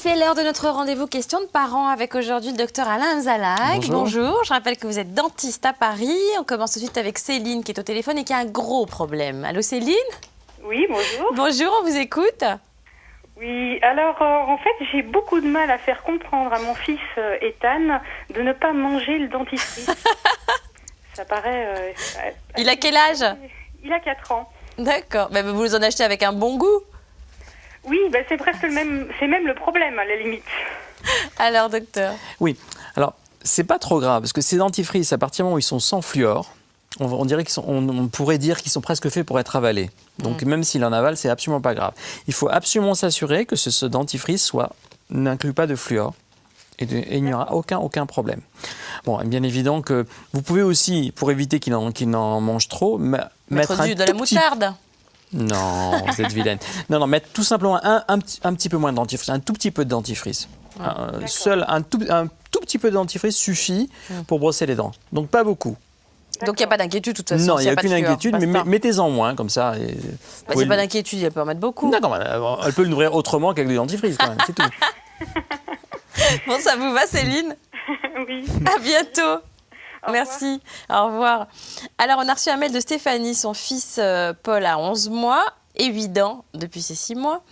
c'est l'heure de notre rendez-vous question de parents avec aujourd'hui le docteur Alain Mzalak. Bonjour. Bonjour, je rappelle que vous êtes dentiste à Paris. On commence tout de suite avec Céline qui est au téléphone et qui a un gros problème. Allô Céline? Oui, bonjour. Bonjour, on vous écoute. Oui, alors en fait, j'ai beaucoup de mal à faire comprendre à mon fils Ethan de ne pas manger le dentifrice. Ça paraît... Il a quel âge? Il a 4 ans. D'accord, mais vous en achetez avec un bon goût. Oui, ben c'est presque le même, c'est même le problème à la limite. Alors docteur? Oui, alors c'est pas trop grave parce que ces dentifrices, à partir du moment où ils sont sans fluor, on dirait on pourrait dire qu'ils sont presque faits pour être avalés. Donc même s'il en avale, c'est absolument pas grave. Il faut absolument s'assurer que ce dentifrice n'inclut pas de fluor. Et il n'y aura aucun problème. Bon, bien évident que vous pouvez aussi, pour éviter qu'il en mange trop, mettre de la moutarde. Non, vous êtes vilaine. Non, mettre tout simplement un petit peu moins de dentifrice, un tout petit peu de dentifrice. Seul un tout petit peu de dentifrice suffit pour brosser les dents. Donc pas beaucoup. Donc il n'y a pas d'inquiétude de toute façon. Non, il n'y a aucune inquiétude, mais mettez-en moins comme ça. Il n'y a pas d'inquiétude, elle peut en mettre beaucoup. Non, elle peut le nourrir autrement qu'avec du dentifrice quand même, c'est tout. Bon, ça vous va Céline? Oui. À bientôt. Merci, au revoir. Alors, on a reçu un mail de Stéphanie. Son fils Paul a 11 mois, évident depuis ses 6 mois.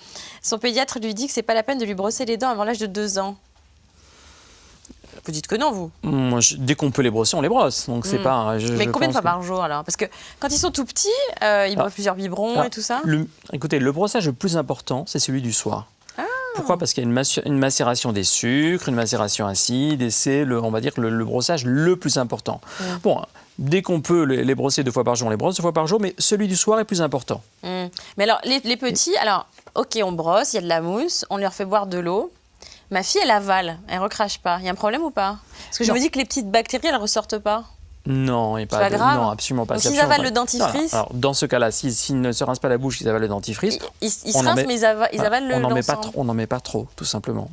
Son pédiatre lui dit que c'est pas la peine de lui brosser les dents avant l'âge de 2 ans. Vous dites que non, vous? Moi, dès qu'on peut les brosser, on les brosse. Donc c'est pas. Mais combien de fois par jour alors? Parce que quand ils sont tout petits, ils boivent plusieurs biberons et tout ça. Écoutez, le brossage le plus important, c'est celui du soir. Pourquoi? Parce qu'il y a une macération des sucres, une macération acide, et c'est, on va dire, le brossage le plus important. Bon, dès qu'on peut les brosser 2 fois par jour, on les brosse 2 fois par jour, mais celui du soir est plus important. Mais alors, les petits, alors, ok, on brosse, il y a de la mousse, on leur fait boire de l'eau. Ma fille, elle avale, elle recrache pas. Il y a un problème ou pas? Parce que je me dis que les petites bactéries, elles ressortent pas. Non, il n'y a pas de... grave. Non, absolument pas. Donc s'ils avalent le dentifrice... Alors, dans ce cas-là, s'ils ne se rincent pas la bouche, ils avalent le dentifrice... Ils se rincent, mais ils avalent l'ensemble. On n'en met pas trop, tout simplement.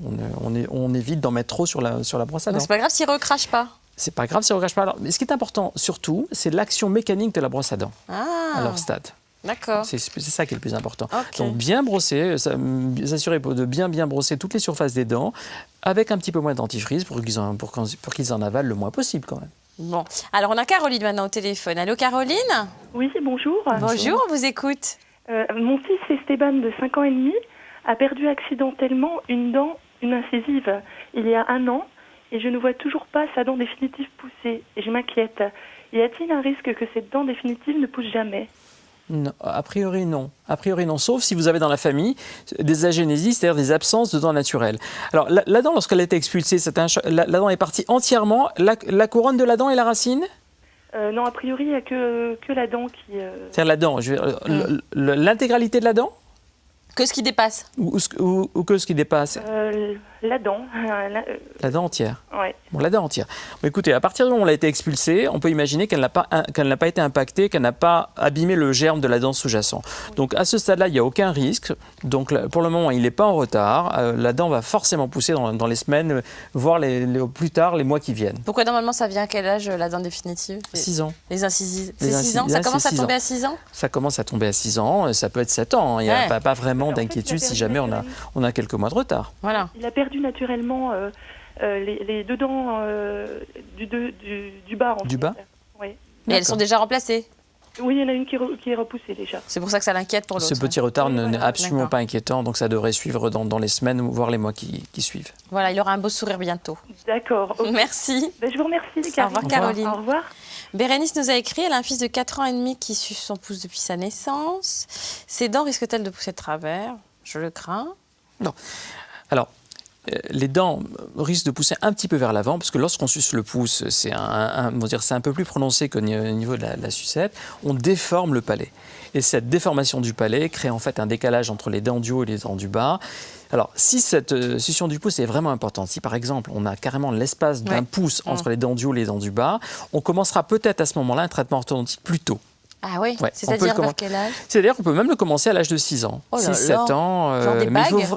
On évite d'en mettre trop sur la brosse à dents. Donc c'est pas grave s'ils recrachent pas? C'est pas grave s'ils recrachent pas. Alors, mais ce qui est important, surtout, c'est l'action mécanique de la brosse à dents à leur stade. D'accord. C'est ça qui est le plus important. Okay. Donc bien brosser, s'assurer de bien brosser toutes les surfaces des dents avec un petit peu moins de dentifrice pour qu'ils en avalent le moins possible quand même. Bon, alors on a Caroline maintenant au téléphone. Allô Caroline? Oui, bonjour. Bonjour, on vous écoute. Mon fils Esteban de 5 ans et demi a perdu accidentellement une incisive, il y a 1 an, et je ne vois toujours pas sa dent définitive pousser. Et je m'inquiète. Y a-t-il un risque que cette dent définitive ne pousse jamais? Non, a priori non. Sauf si vous avez dans la famille des agénésies, c'est-à-dire des absences de dents naturelles. Alors la dent, lorsqu'elle a été expulsée, la dent est partie entièrement. La couronne de la dent et la racine? Non, a priori, il n'y a que la dent qui... C'est-à-dire la dent, l'intégralité de la dent? Que ce qui dépasse? Ou que ce qui dépasse? La dent. La dent entière? Oui. Bon, la dent entière. Bon, écoutez, à partir du moment où elle a été expulsée, on peut imaginer qu'elle n'a pas été impactée, qu'elle n'a pas abîmé le germe de la dent sous-jacent. Donc à ce stade-là, il n'y a aucun risque. Donc pour le moment, il n'est pas en retard. La dent va forcément pousser dans les semaines, voire plus tard, les mois qui viennent. Pourquoi normalement ça vient à quel âge la dent définitive? 6 ans. Les incisives. C'est 6 ans? Ça commence à tomber à 6 ans? Ça commence à tomber à 6 ans, ça peut être 7 ans. Il n'y a pas vraiment d'inquiétude si jamais on a quelques mois de retard. Voilà. Il a perdu naturellement les 2 dents du bas. Du bas? Oui. Mais elles sont déjà remplacées? Oui, il y en a une qui est repoussée déjà. C'est pour ça que ça l'inquiète pour l'autre. Ce petit retard n'est absolument pas inquiétant, donc ça devrait suivre dans les semaines, voire les mois qui suivent. Voilà, il aura un beau sourire bientôt. D'accord. Okay. Merci. Ben, je vous remercie, Au revoir, Caroline. Au revoir. Bérénice nous a écrit, elle a un fils de 4 ans et demi qui suce son pouce depuis sa naissance. Ses dents risquent-elles de pousser de travers? Je le crains. Non. Alors, les dents risquent de pousser un petit peu vers l'avant, parce que lorsqu'on suce le pouce, c'est un peu plus prononcé qu'au niveau de la sucette. On déforme le palais. Et cette déformation du palais crée en fait un décalage entre les dents du haut et les dents du bas. Alors, si cette succion du pouce est vraiment importante, si par exemple on a carrément l'espace d'un pouce entre les dents du haut et les dents du bas, on commencera peut-être à ce moment-là un traitement orthodontique plus tôt. Ah oui, c'est-à-dire vers quel âge? C'est-à-dire qu'on peut même le commencer à l'âge de 6 ans. 6-7 ans. Genre des bagues?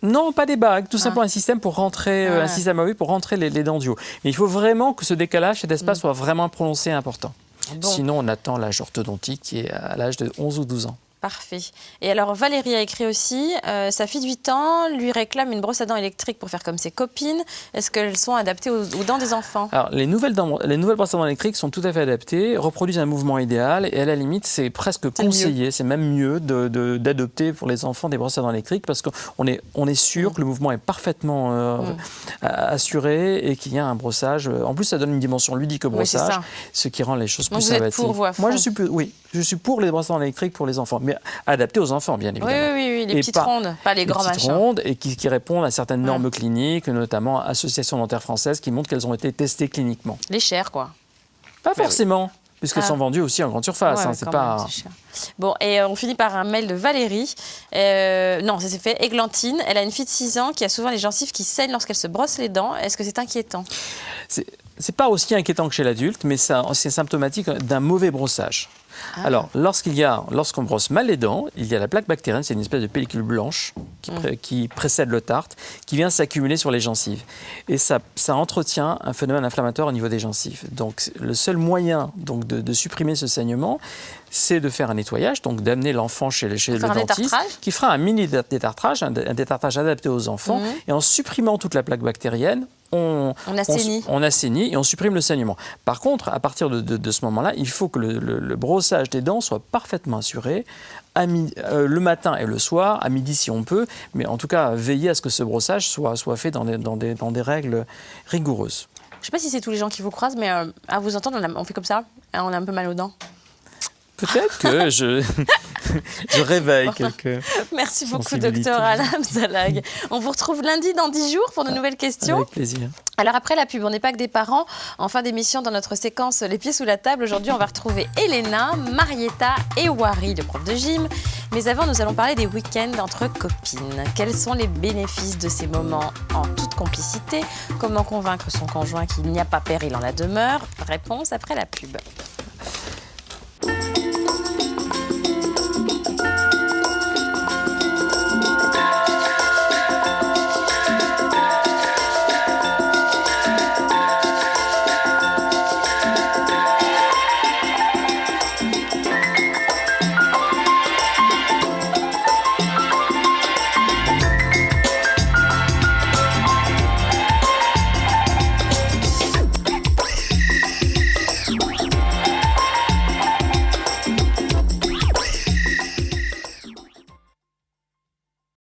Non, pas des bagues, tout simplement un système pour rentrer, un système à huile pour rentrer les dents du haut. Mais il faut vraiment que ce décalage, cet espace soit vraiment prononcé et important. Bon. Sinon, on attend l'âge orthodontique qui est à l'âge de 11 ou 12 ans. Parfait. Et alors Valérie a écrit aussi, sa fille de 8 ans lui réclame une brosse à dents électrique pour faire comme ses copines. Est-ce qu'elles sont adaptées aux dents des enfants? Alors, les nouvelles brosses à dents électriques sont tout à fait adaptées, reproduisent un mouvement idéal et à la limite, c'est presque conseillé, c'est même mieux d'adopter pour les enfants des brosses à dents électriques parce qu'on est sûr que le mouvement est parfaitement assuré et qu'il y a un brossage. En plus, ça donne une dimension ludique au brossage, ce qui rend les choses plus sympathiques. Vous êtes pour, vous, à fond. Moi, je suis pour les brosses à dents électriques pour les enfants, mais adaptées aux enfants, bien évidemment. Oui, les petites rondes, pas les grands machins. Les petites rondes et qui répondent à certaines normes cliniques, notamment Association dentaire française, qui montrent qu'elles ont été testées cliniquement. Les chères, quoi. Pas forcément, puisqu'elles sont vendues aussi en grande surface. C'est pas... Même, c'est cher. Bon, et on finit par un mail de Valérie. Non, ça s'est fait. Églantine, elle a une fille de 6 ans qui a souvent les gencives qui saignent lorsqu'elle se brosse les dents. Est-ce que c'est inquiétant? C'est pas aussi inquiétant que chez l'adulte, mais c'est symptomatique d'un mauvais brossage. Alors, lorsqu'on brosse mal les dents, il y a la plaque bactérienne, c'est une espèce de pellicule blanche qui précède le tartre, qui vient s'accumuler sur les gencives. Et ça entretient un phénomène inflammatoire au niveau des gencives. Donc, le seul moyen de supprimer ce saignement, c'est de faire un nettoyage, donc d'amener l'enfant chez le dentiste, qui fera un mini détartrage, un détartrage adapté aux enfants, et en supprimant toute la plaque bactérienne, on assainit et on supprime le saignement. Par contre, à partir de ce moment-là, il faut que le brossage des dents soit parfaitement assuré le matin et le soir, à midi si on peut, mais en tout cas, veiller à ce que ce brossage soit fait dans des règles rigoureuses. Je ne sais pas si c'est tous les gens qui vous croisent, mais à vous entendre, on fait comme ça, on a un peu mal aux dents. Peut-être que je réveille quelques... Merci beaucoup, docteur Alain Amzalag. On vous retrouve lundi dans 10 jours pour de nouvelles questions. Avec plaisir. Alors après la pub, on n'est pas que des parents. En fin d'émission, dans notre séquence Les pieds sous la table, aujourd'hui, on va retrouver Elena, Marietta et Wari, le prof de gym. Mais avant, nous allons parler des week-ends entre copines. Quels sont les bénéfices de ces moments en toute complicité? Comment convaincre son conjoint qu'il n'y a pas péril en la demeure? Réponse après la pub.